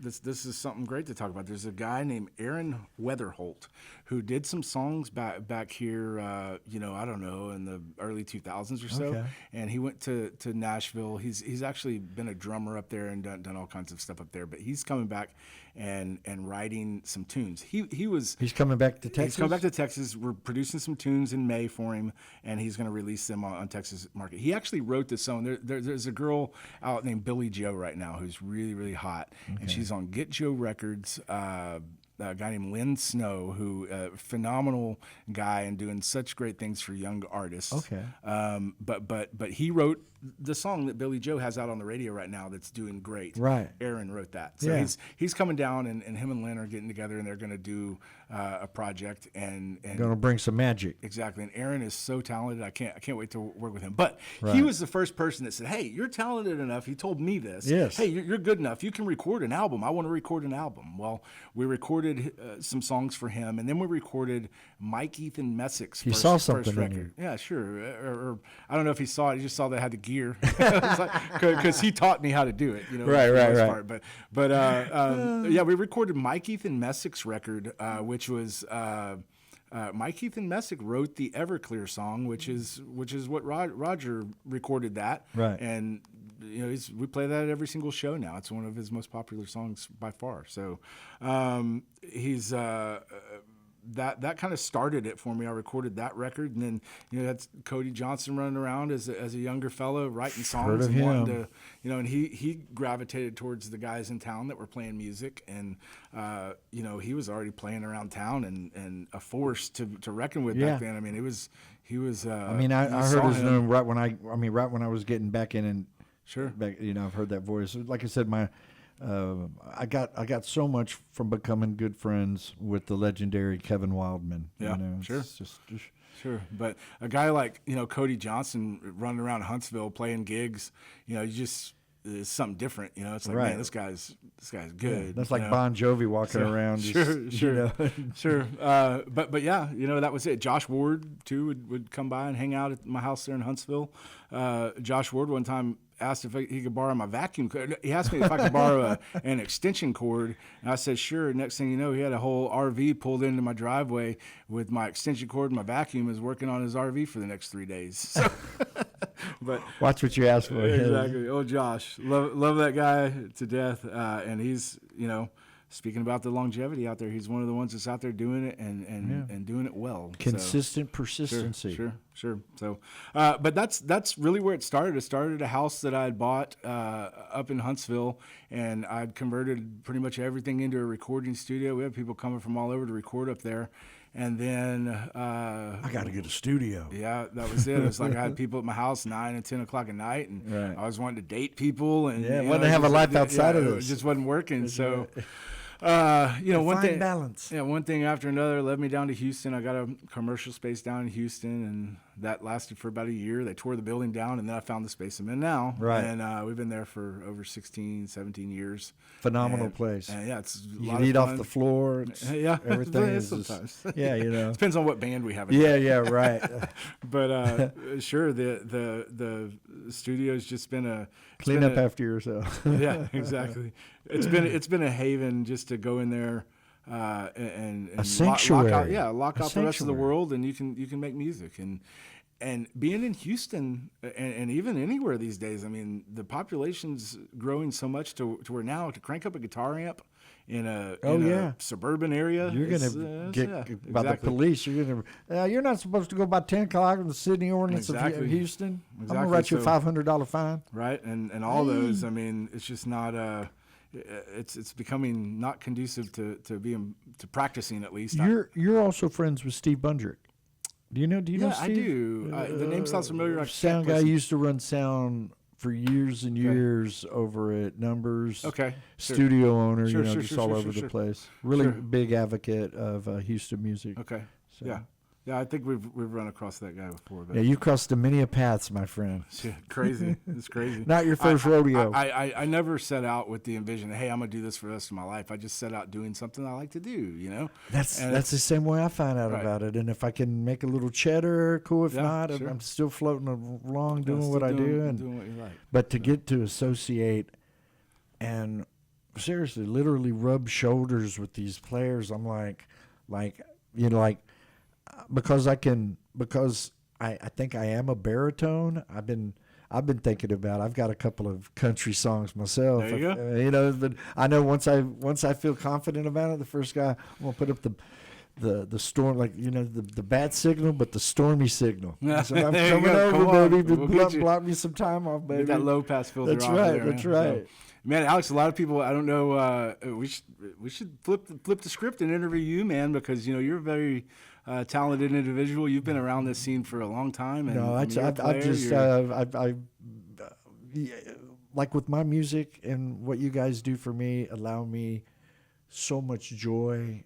this is something great to talk about. There's a guy named Aaron Weatherholt who did some songs back here, I don't know, in the early 2000s or so. Okay. And he went to Nashville. He's actually been a drummer up there and done all kinds of stuff up there. But he's coming back and writing some tunes. He's coming back to Texas. He's coming back to Texas. We're producing some tunes in May for him, and he's going to release them on Texas market. He actually wrote this song. There's a girl out named Billy Joe right now who's really, really hot, and she's on Get Joe Records. A guy named Lynn Snow, who phenomenal guy and doing such great things for young artists. Okay. But he wrote the song that Billy Joe has out on the radio right now that's doing great. Right. Aaron wrote that. So he's coming down, and him and Lynn are getting together, and they're going to do a project and going to bring some magic. Exactly. And Aaron is so talented. I can't wait to work with him. But he was the first person that said, "Hey, you're talented enough." He told me this. Yes. Hey, you're good enough. You can record an album. I want to record an album. Well, we recorded some songs for him, and then we recorded Mike Ethan Messick's first record. Yeah, sure. Or I don't know if he saw it. He just saw that I had the gear. Because he taught me how to do it. Right. But we recorded Mike Ethan Messick's record, which was Mike Ethan Messick wrote the Everclear song, which is what Roger recorded that. Right. And we play that at every single show now. It's one of his most popular songs by far. So he's that kind of started it for me. I recorded that record, and then that's Cody Johnson running around as a younger fellow writing songs. Heard of and him. wanting to, and he gravitated towards the guys in town that were playing music, and he was already playing around town and a force to reckon with back then. I mean, he was. I heard his name right when I was getting back in and. Sure. Back, I've heard that voice. Like I said, I got so much from becoming good friends with the legendary Kevin Wildman. Yeah, sure. Sure. But a guy like, Cody Johnson running around Huntsville playing gigs, it's something different. It's like, man, this guy's good. Yeah, that's like Bon Jovi walking around. Sure. But yeah, that was it. Josh Ward too would come by and hang out at my house there in Huntsville. Josh Ward one time asked if he could borrow my vacuum cord. He asked me if I could borrow an extension cord, and I said sure. Next thing you know, he had a whole RV pulled into my driveway with my extension cord and my vacuum. Is working on his RV for the next 3 days. So, but watch what you ask for. Exactly. Oh, Josh, love that guy to death, and he's speaking about the longevity out there, he's one of the ones that's out there doing it and doing it well. Consistent persistency. Sure. So, but that's really where it started. It started at a house that I had bought up in Huntsville, and I'd converted pretty much everything into a recording studio. We had people coming from all over to record up there. And then I got to get a studio. Yeah, that was it. It was like I had people at my house 9 and 10 o'clock at night, and I was wanting to date people, and wanted to have a life outside of this. It just wasn't working. So, one Fine thing. balance. Yeah, one thing after another led me down to Houston. I got a commercial space down in Houston, and that lasted for about a year. They tore the building down, and then I found the space I'm in now. Right. And we've been there for over 16, 17 years. Phenomenal And- place. and yeah, it's a You lot can eat of off fun. the floor. It's, Yeah, everything is just, sometimes. yeah, you know. Depends on what band we have. Yeah, right. But sure, the studio's just been a Clean up after yourself. yeah, exactly. It's been a haven just to go in there and A sanctuary. lock A out the rest of the sanctuary. world, and you can make music and being in Houston and even anywhere these days. I mean, the population's growing so much to where now to crank up a guitar amp in a suburban area, You're going to get by the police. You're going to. You're not supposed to go by 10 o'clock in the Sydney ordinance of Exactly. Houston. I'm Exactly. going to write you a So- $500 fine. right? And all those. I mean, it's just not. It's becoming not conducive to practicing, at least. You're also friends with Steve Bundrick. Do you know Yeah, Steve? I do. The name sounds familiar. I can't Sound guy place it. used to run sound for years and years over at Numbers. Okay. Sure. Studio owner, Sure, just sure, all sure, over sure, the sure. place. Really Sure. big advocate of Houston music. Okay. So- Yeah. Yeah, I think we've run across that guy before. But Yeah, you crossed the many paths, my friend. shit, crazy. It's crazy. Not your first rodeo. I never set out with the envision, hey, I'm gonna do this for the rest of my life. I just set out doing something I like to do. You know. That's And the same way I find out Right. about it. And if I can make a little cheddar, cool. If Yeah, not, sure. I'm still floating along doing still what I do. And doing what you like. but to get to associate and seriously, literally rub shoulders with these players, I'm like because I think I am a baritone. I've been thinking about. I've got a couple of country songs myself. There you go. But I know once I feel confident about it, the first guy I'm gonna put up the storm, the bat signal, but the stormy signal. I said, I'm There you coming go. over, Come on. baby. We'll get you. Block me some time off, baby. Get that low pass filter That's off right. there, That's man. right. So, man, Alex, a lot of people, I don't know, we should flip the script and interview you, man, because you're a very talented individual. You've been around this scene for a long time. And, No, and you're a player. Like with my music and what you guys do for me, allow me so much joy.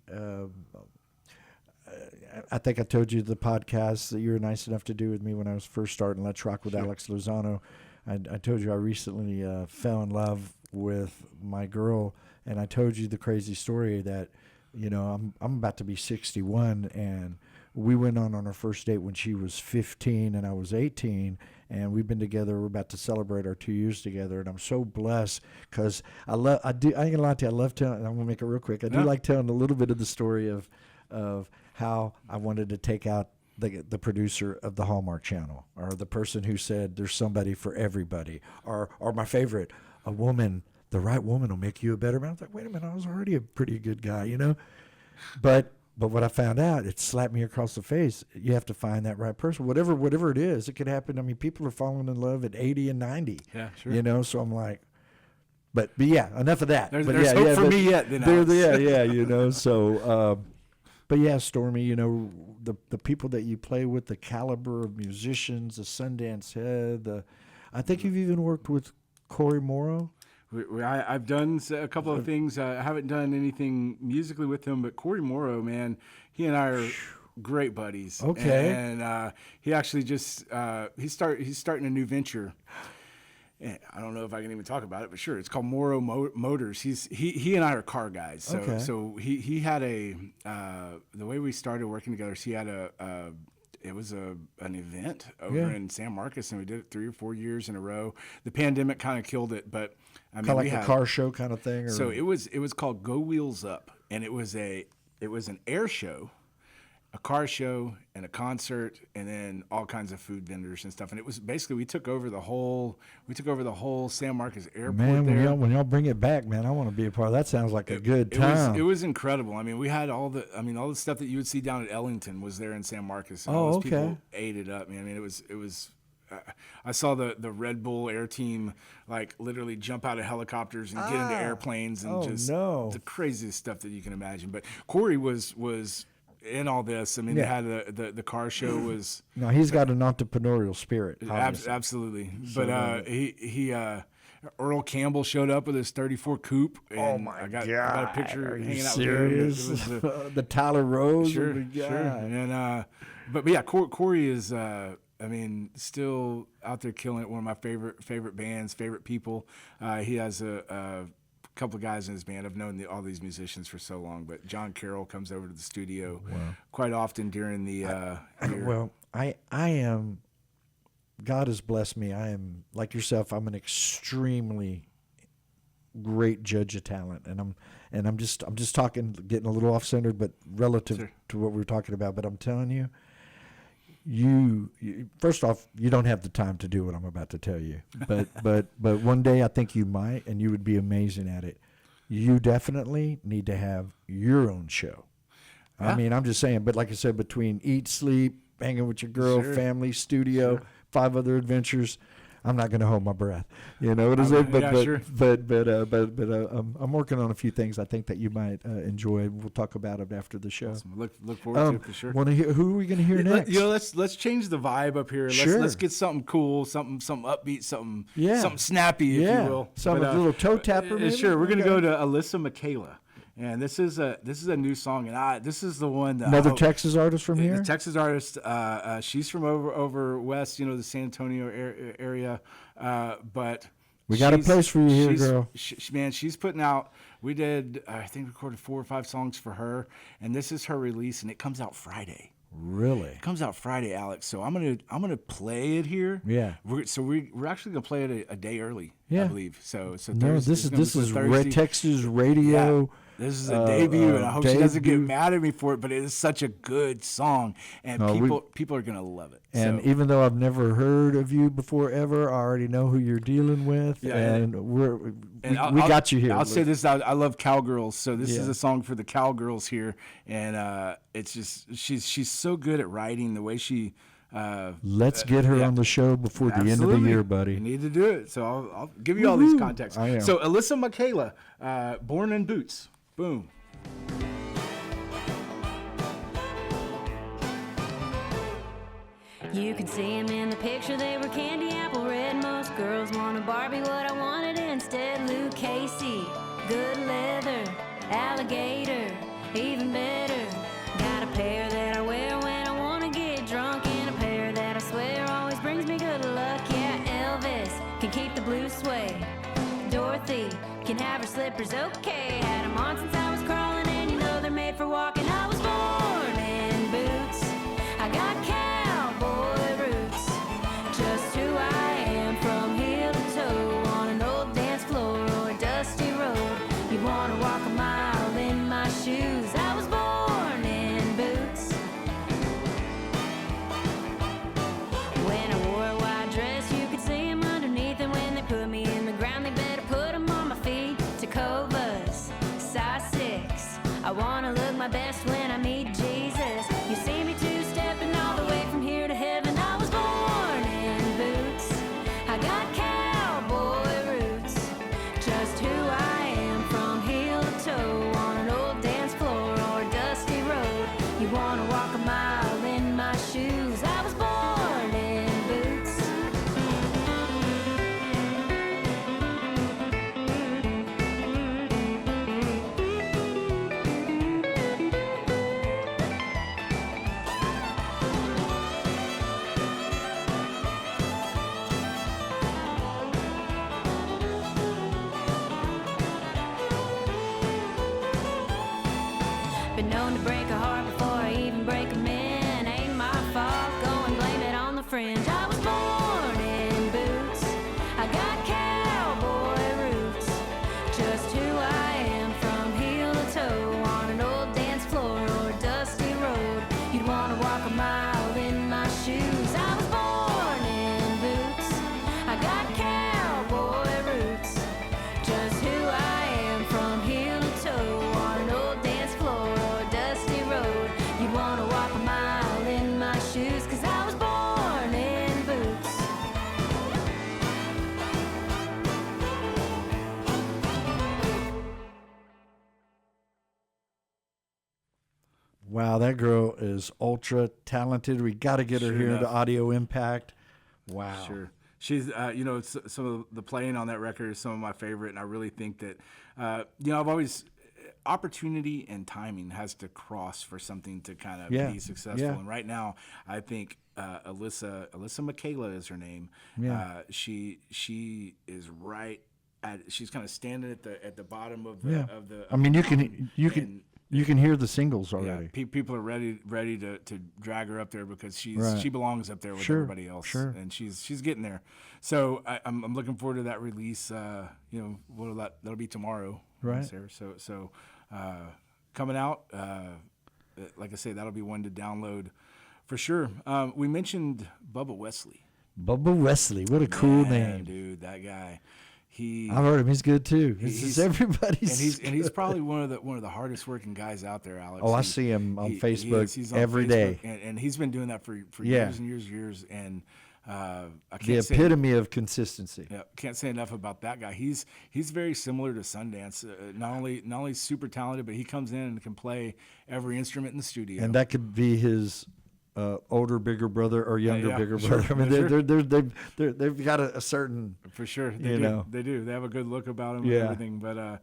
I think I told you the podcast that you were nice enough to do with me when I was first starting Let's Rock with Alex Lozano. I told you I recently fell in love with my girl, and I told you the crazy story that, I'm about to be 61, and we went on our first date when she was 15 and I was 18, and we've been together. We're about to celebrate our 2 years together, and I'm so blessed because I ain't gonna lie to you, I love telling. I'm gonna make it real quick. I do like telling a little bit of the story of how I wanted to take out the producer of the Hallmark Channel, or the person who said there's somebody for everybody, or my favorite, a woman. The right woman will make you a better man. I was like, wait a minute, I was already a pretty good guy, But what I found out, it slapped me across the face. You have to find that right person, whatever it is. It could happen. I mean, people are falling in love at 80 and 90. Yeah, sure. So I'm like, but yeah, enough of that. There's But hope for me yet, then, Alex. So, but yeah, Stormy, the people that you play with, the caliber of musicians, the Sundance Head, I think you've even worked with Corey Morrow. I've done a couple of things. I haven't done anything musically with him, but Corey Morrow, man, he and I are great buddies. Okay. And he actually just he's starting a new venture. I don't know if I can even talk about it, but sure, it's called Morrow Motors. He and I are car guys. So Okay. so he had the way we started working together. So he had it was an event over in San Marcos, and we did it 3 or 4 years in a row. The pandemic kind of killed it, but I mean, Kind of like a car show kind of thing. Or? So it was called Go Wheels Up, and it was an air show, a car show, and a concert, and then all kinds of food vendors and stuff. And it was basically we took over the whole San Marcos airport. Man, there. when y'all bring it back, man, I want to be a part of that. Sounds like a good time. It was incredible. I mean, we had all the stuff that you would see down at Ellington was there in San Marcos. And all those people ate it up, man. I mean, it was. I saw the Red Bull Air Team like literally jump out of helicopters and get into airplanes and the craziest stuff that you can imagine. But Corey was in all this. I mean, they had the car show was. No, he's got an entrepreneurial spirit. Absolutely, but he Earl Campbell showed up with his 34 coupe. And Oh my I got a picture Are you hanging out serious? with him. It was, The Tyler Rose. sure, Oh my sure. God. And but yeah, Corey is still out there killing it. One of my favorite bands, favorite people. He has a couple of guys in his band. I've known all these musicians for so long, but John Carroll comes over to the studio quite often during the year. Well, I am. God has blessed me. I am like yourself. I'm an extremely great judge of talent, and I'm just talking, getting a little off centered, but relative to what we're talking about. But I'm telling you, you first off, you don't have the time to do what I'm about to tell you, but one day I think you might, and you would be amazing at it. You definitely need to have your own show. I mean, I'm just saying, but like I said, between eat, sleep, hanging with your girl, family, studio, 5 other adventures, I'm not going to hold my breath. You know what I'm saying? But I'm working on a few things I think that you might enjoy. We'll talk about it after the show. Awesome. Look forward to it for sure. Want to hear who are we going to hear next? Let's change the vibe up here. Let's get something cool, something upbeat, something snappy, if you will. Something a little toe tapper. Maybe? Sure. We're going to go to Alyssa Michaela. And this is a new song, and this is the one that another Texas artist from here. The Texas artist, she's from over west, the San Antonio area, but we got a place for you here, girl. She's putting out. We did, I think, recorded 4 or 5 songs for her, and this is her release, and it comes out Friday. Really? It comes out Friday, Alex. So I'm gonna play it here. Yeah. We're actually gonna play it a day early. Yeah. I believe. So no, this is Red Texas radio. Yeah. This is a debut, and I hope she doesn't get mad at me for it. But it is such a good song, and people are gonna love it. And even though I've never heard of you before ever, I already know who you're dealing with, and we got you here. I'll say this: I love cowgirls, so this is a song for the cowgirls here, and it's just she's so good at writing the way she. Let's get her on the show before the end of the year, buddy. You need to do it. So I'll give you all these contexts. So Alyssa Michaela, Born in Boots. Boom. You could see him in the picture, they were candy apple red. Most girls want a Barbie, what I wanted instead. Luke Casey, good leather, alligator, even better. Got a pair that I wear when I want to get drunk, and a pair that I swear always brings me good luck. Yeah, Elvis can keep the blues sway. Dorothy can have her slippers, okay. Had them on since I was crawling, and they're made for walking. I was born in boots. I got cowboy roots. Just who I am from heel to toe. On an old dance floor or a dusty road. You wanna walk a mile in my shoes. I was born in boots. When I wore a white dress, you could see them underneath. And when they put me in the ground, they better put them on my feet. Tacovas, size 6. I wanna look my best when I meet Jesus. You see me two-stepping all the way from here to heaven. I was born in boots. I got cowboy roots. Just who I am from heel to toe. On an old dance floor or a dusty road. You wanna walk a mile in my shoes. I was born in boots. Been known to break a heart before I even break a man. Ain't my fault, go and blame it on the fringe. I was born in boots. I got cowboy roots. Just who I am from heel to toe. On an old dance floor or a dusty road. You'd wanna walk a mile in my shoes. I was born in boots. I got cowboy roots. Just who I am from heel to toe. On an old dance floor or a dusty road. You wanna walk a mile in my shoes. 'Cause I was born in boots. Wow, that girl is ultra talented. We got to get her here enough. to Audio Impact. Wow. Sure. She's, some of the playing on that record is some of my favorite, and I really think that, I've always opportunity and timing has to cross for something to kind of be successful. Yeah. And right now, I think Alyssa Michaela is her name. Yeah. She is right she's kind of standing at the bottom of the. I mean, you can hear the singles already. Yeah, people are ready to drag her up there because she belongs up there with Sure, everybody else, sure. and she's getting there. So I'm looking forward to that release. That'll be tomorrow, Right. Sarah. So coming out, like I say, that'll be one to download for sure. We mentioned Bubba Wesley. Bubba Wesley, what a cool name, dude! That guy. I've heard him. He's good too. Everybody's and he's probably one of the hardest working guys out there, Alex. I see him on Facebook every day, and he's been doing that for years and years. And I can't the epitome of consistency. Yeah, can't say enough about that guy. He's very similar to Sundance. Not only super talented, but he comes in and can play every instrument in the studio. And that could be his older, bigger brother or younger, bigger brother. Sure, I mean, they've got a certain for sure. They do. They have a good look about him and everything. But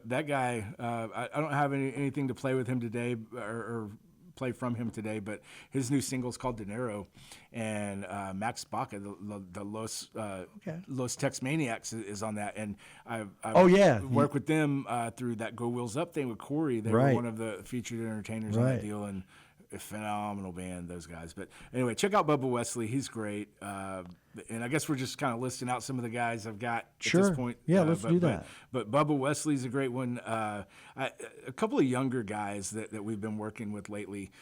that guy, I don't have anything to play with him today or play from him today. But his new single is called Dinero, and Max Baca, the Los Tex Maniacs, is on that. And I've worked with them through that Go Wheels Up thing with Corey. They were one of the featured entertainers on that deal, and a phenomenal band, those guys. But anyway, check out Bubba Wesley. He's great. And I guess we're just kind of listing out some of the guys I've got at this point. Yeah, let's do that. But Bubba Wesley's a great one. A couple of younger guys that we've been working with lately.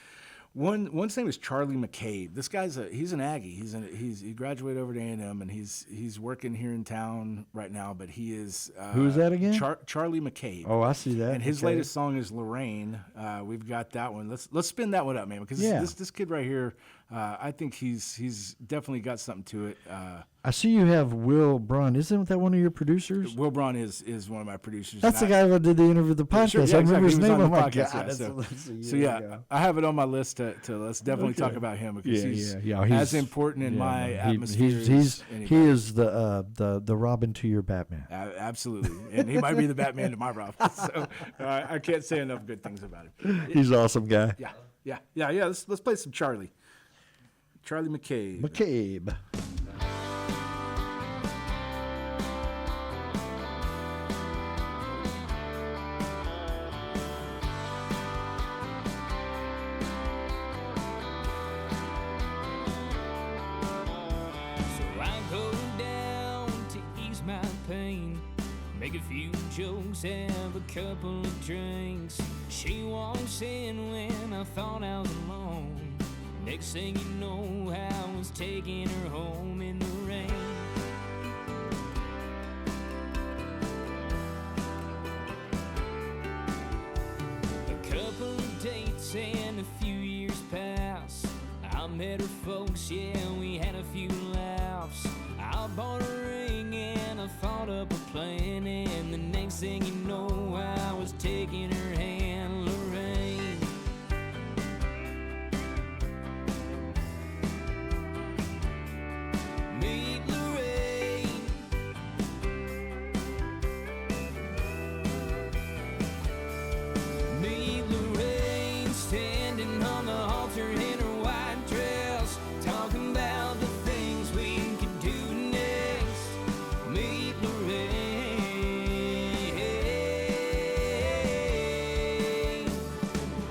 One's name is Charlie McCabe. This guy's he's an Aggie. He graduated over to A&M, and he's working here in town right now. But he is who is that again? Charlie McCabe. Oh, I see that. And his latest song is Lorraine. We've got that one. Let's spin that one up, man, because this kid right here, I think he's definitely got something to it. I see you have Will Braun. Isn't that one of your producers? Will Braun is one of my producers. That's the guy who did the interview, the podcast. Sure, yeah, I remember his name. On Oh the my podcast, God. So I have it on my list to let's definitely talk about him because he's as important in my atmosphere. He is the Robin to your Batman. Absolutely, and he might be the Batman to my Robin. So I can't say enough good things about him. He's an awesome guy. Yeah. Let's play some Charlie McCabe. Make a few jokes, have a couple of drinks. She walks in when I thought I was alone. Next thing you know, I was taking her home in the rain. A couple of dates and a few years pass. I met her folks, we had a few laughs. I bought a ring and I thought up a plan, and the next thing you know, I was taking her hand, Lorraine. Meet Lorraine. Meet Lorraine, standing on the altar in her white dress, talking about the things we could do next. Meet Lorraine.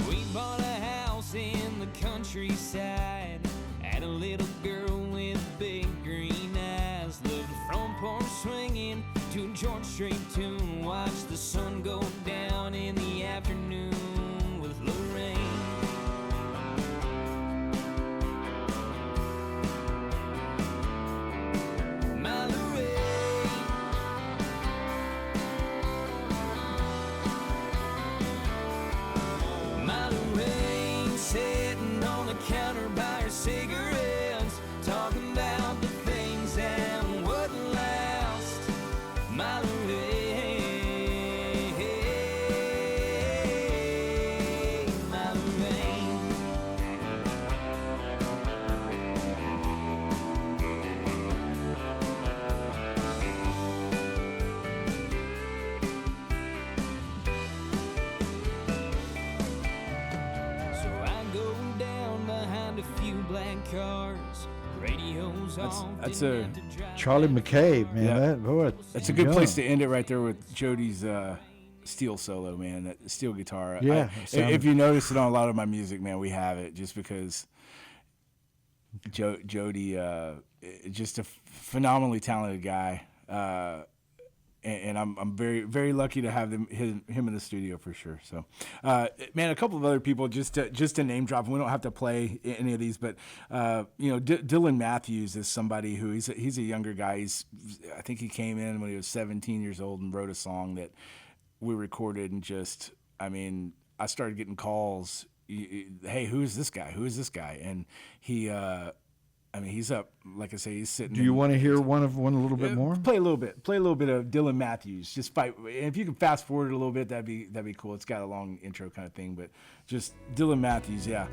We bought a house in the countryside, had a little girl with big green eyes, lived front porch swinging to a George Strait tune, watched the sun go down in the afternoon with Lorraine. My Lorraine. My Lorraine, sitting on the counter by her cigarettes, talking about the things that wouldn't last. My Lorraine. black cars, radios on. That's a Charlie McCabe, man. Yeah. That boy. That's a good place to end it right there with Jody's steel solo, man. That steel guitar. Yeah, If you notice it on a lot of my music, man, we have it just because Jody, just a phenomenally talented guy. And I'm very, very lucky to have him in the studio for sure. So, man, a couple of other people just to name drop. We don't have to play any of these, but Dylan Matthews is somebody who he's a younger guy. I think he came in when he was 17 years old and wrote a song that we recorded, and I started getting calls. Hey, who is this guy? Who is this guy? And he. He's up. Like I say, he's sitting. Do you want to hear one a little bit more? Play a little bit. Play a little bit of Dylan Matthews. Just fight. And if you can fast forward a little bit, that'd be cool. It's got a long intro kind of thing, but just Dylan Matthews. Yeah,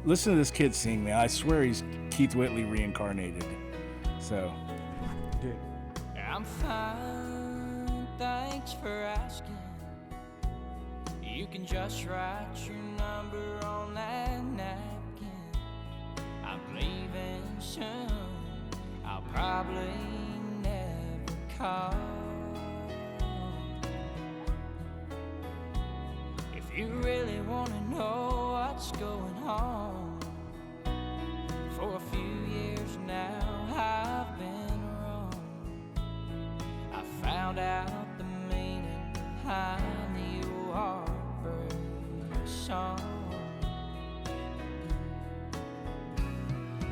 listen to this kid sing, man. I swear he's Keith Whitley reincarnated. So. I'm fine. Thanks for asking. You can just write your number on that napkin. I'm leaving soon. I'll probably never call. If you really want to know what's going on, for a few years now I've been wrong. I found out the meaning behind the old heartbreak song.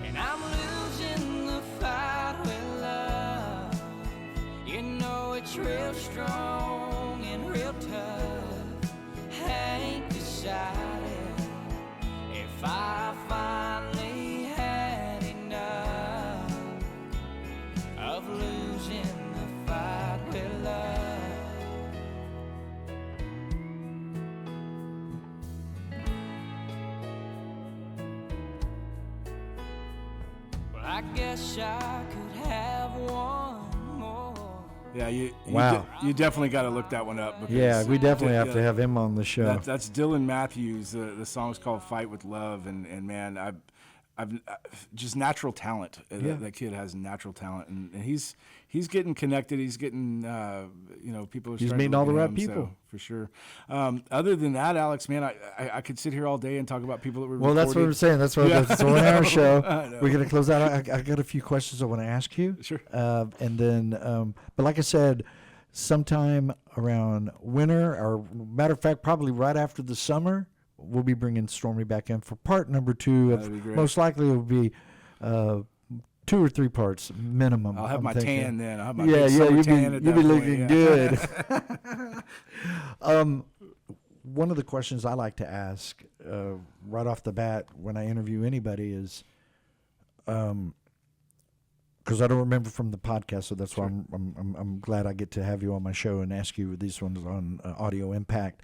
And I'm losing the fight with love. You know it's real strong and real tough. Ain't decided if I finally had enough of losing the fight with love. I guess I could have one more. Yeah, you Wow. You definitely got to look that one up. Because Yeah, we definitely have to have him on the show. That's Dylan Matthews. The song's called "Fight with Love," and man, I've just natural talent. That kid has natural talent, and he's getting connected. He's getting people. He's meeting all the right people. So, for sure. Other than that, Alex, man, I could sit here all day and talk about people that were. Well, that's what I'm saying. That's what that's on our show. We're gonna close out. I got a few questions I want to ask you. Sure. And then, but like I said, sometime around winter, or matter of fact, probably right after the summer, we'll be bringing Stormy back in for part number 2 of most likely it will be 2 or 3 parts minimum. I'll have my tan then. I'll have my you'll tan at that be point, looking yeah. good. One of the questions I like to ask right off the bat when I interview anybody is, because I don't remember from the podcast, so that's why I'm glad I get to have you on my show and ask you these ones on Audio Impact.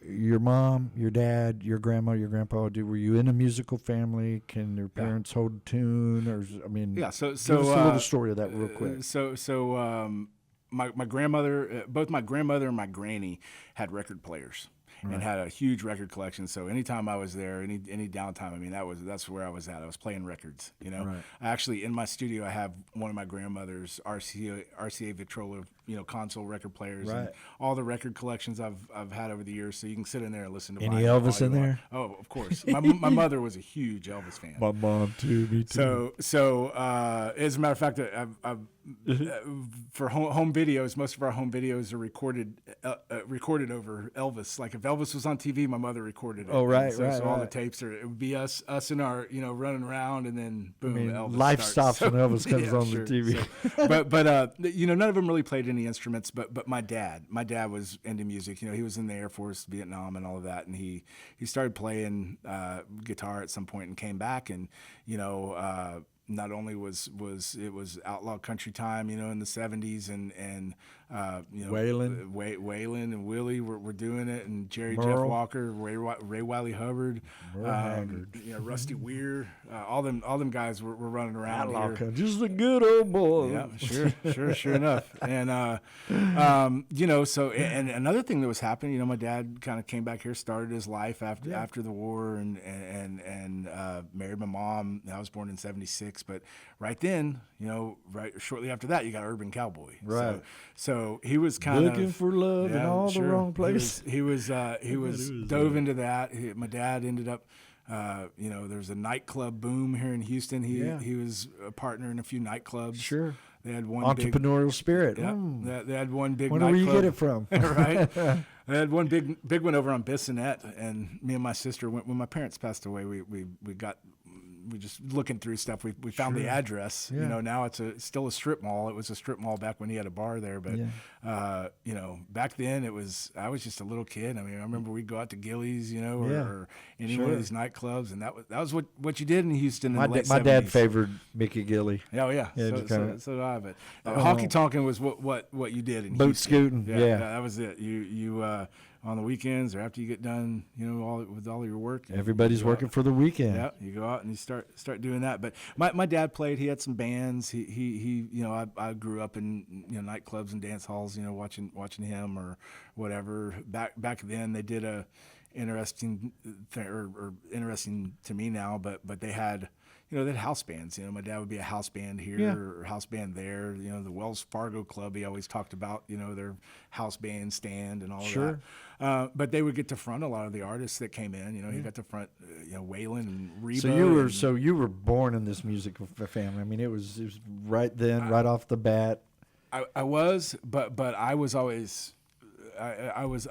Your mom, your dad, your grandma, your grandpa, were you in a musical family? Can your parents hold a tune? Or So give us a little story of that real quick. My grandmother, both my grandmother and my granny had record players. Right. And had a huge record collection. So anytime I was there, any downtime, that's where I was at. I was playing records. Right. Actually, in my studio, I have one of my grandmother's RCA Victrola, console record players, right. and all the record collections I've had over the years. So you can sit in there and listen to. Any Elvis in there? Oh, of course. My mother was a huge Elvis fan. My mom too. Me too. So as a matter of fact, I've for home videos, most of our home videos are recorded over Elvis. Like if Elvis was on TV, my mother recorded it. Oh, right, so, right. So all the tapes it would be us and our running around, and then boom, Elvis life starts. stops when Elvis comes on the TV. So, but none of them really played any instruments. But my dad was into music. He was in the Air Force, Vietnam, and all of that, and he started playing guitar at some point and came back, and not only was it was outlaw country time, in the 70s, and Waylon and Willie were doing it, and Jerry Jeff Walker, Ray Wiley Hubbard, Rusty Weir, all them guys were running around Outlaw here. country, just a good old boy. Yeah, sure enough. And so and another thing that was happening, my dad kind of came back here, started his life after the war, and married my mom. I was born in '76, but right then, right shortly after that, you got Urban Cowboy. Right. So he was kind of looking for love in all the wrong places. He was dove into that. My dad ended up. There's a nightclub boom here in Houston. He was a partner in a few nightclubs. Sure. They had one entrepreneurial spirit. Yeah, they had one big. Where do you get it from? Right. They had one big one over on Bissonnette, and me and my sister went when my parents passed away. We just looking through stuff. We found the address. Yeah. Now it's still a strip mall. It was a strip mall back when he had a bar there. But back then I was just a little kid. I mean, I remember we'd go out to Gillies, or any one of these nightclubs, and that was what you did in Houston. In the late 70s. My dad favored Mickey Gilly. Oh yeah. So did I. But honky tonkin was what you did in boat Houston. scooting. Yeah, that was it. You on the weekends or after you get done, with all your work. Everybody's working for the weekend. Yeah, you go out and you start doing that. But my dad played. He had some bands. He I grew up in nightclubs and dance halls. Watching him or whatever. Back then they did a interesting thing, or interesting to me now. But they had. They had house bands. My dad would be a house band here or house band there. The Wells Fargo Club, he always talked about, their house band stand and all of that. But they would get to front a lot of the artists that came in. He got to front, Waylon and Reba. So you were born in this musical family. I mean, it was right then, right off the bat. I was, but I was always. I was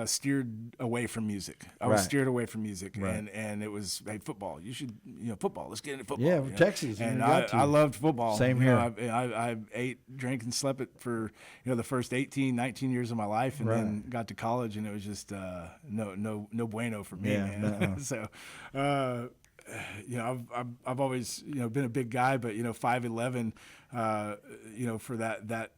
steered away from music. I was steered away from music, and it was football. You should football. Let's get into football. Yeah, Texas, and I loved football. Same here. I ate, drank, and slept it for the first 18, 19 years of my life, and then got to college, and it was just no bueno for me, man. So. I've always been a big guy, but 5'11", for that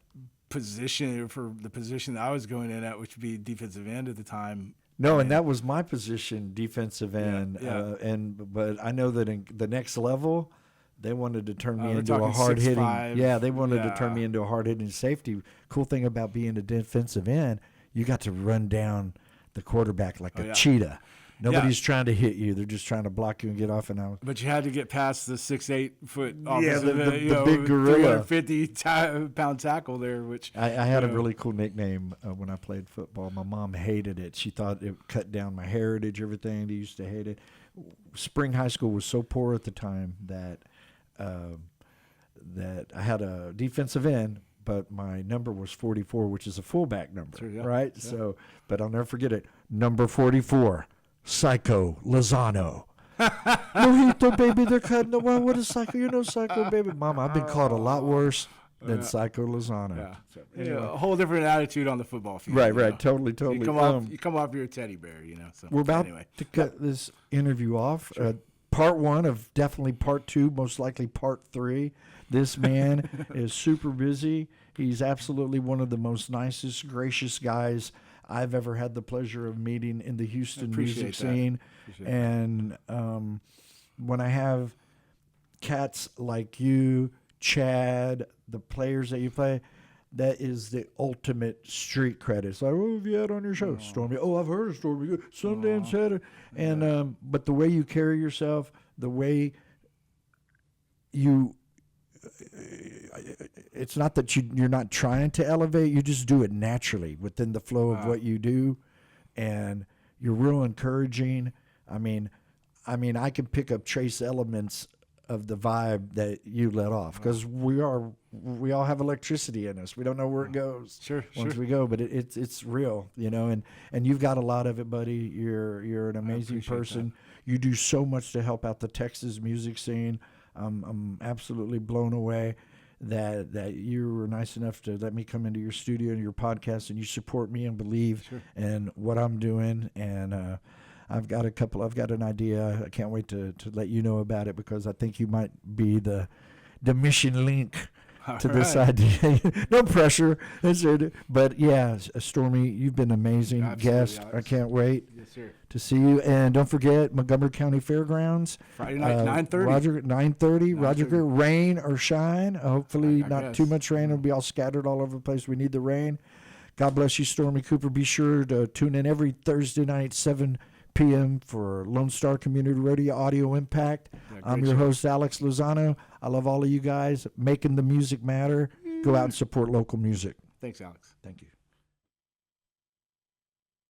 position, for the position that I was going in at, which would be defensive end at the time. No, and that was my position, defensive end. But I know that in the next level, they wanted to turn me into a hard hitting. They wanted to turn me into a hard hitting safety. Cool thing about being a defensive end, you got to run down the quarterback like a cheetah. Nobody's trying to hit you; they're just trying to block you and get off and out. But you had to get past the 6'8" the big gorilla, 350-pound tackle there. Which I had a really cool nickname when I played football. My mom hated it; she thought it cut down my heritage. Everything, they used to hate it. Spring High School was so poor at the time that I had a defensive end, but my number was 44, which is a fullback number, right? Yeah. So, but I'll never forget it. Number 44. Psycho Lozano. Mojito, baby, they're cutting the one. What is Psycho? Psycho, baby. Mama, I've been called a lot worse than Psycho Lozano. Yeah. So, a whole different attitude on the football field. Right. Totally. You come off your teddy bear, So, we're about to cut this interview off. Sure. Part 1 of definitely part 2, most likely part 3. This man is super busy. He's absolutely one of the most nicest, gracious guys I've ever had the pleasure of meeting in the Houston music scene. And when I have cats like you, Chad, the players that you play, that is the ultimate street credit. It's like, oh, have you had on your show? Stormy. Oh, I've heard of Stormy. Sundance had it. And but the way you carry yourself, the way you it's not that you're not trying to elevate, you just do it naturally within the flow of what you do, and you're real encouraging. I mean I can pick up trace elements of the vibe that you let off, because we all have electricity in us. We don't know where it goes once we go, but it's real, and you've got a lot of it, buddy. You're an amazing person. You do so much to help out the Texas music scene. I'm absolutely blown away that you were nice enough to let me come into your studio and your podcast, and you support me and believe in what I'm doing. And I've got an idea. I can't wait to let you know about it, because I think you might be the mission link to this idea. No pressure. But yeah, Stormy, you've been an amazing guest. Alex. I can't wait Yes, sir. to see you. And don't forget, Montgomery County Fairgrounds. Friday night, 9:30. Roger, 9:30. Roger, 9:30. rain or shine. Hopefully I not guess. too much rain. It'll be all scattered all over the place. We need the rain. God bless you, Stormy Cooper. Be sure to tune in every Thursday night, 7 p.m. for Lone Star Community Radio Audio Impact. I'm great your show. host, Alex Lozano. I love all of you guys making the music matter. Go out and support local music. Thanks, Alex. Thank you.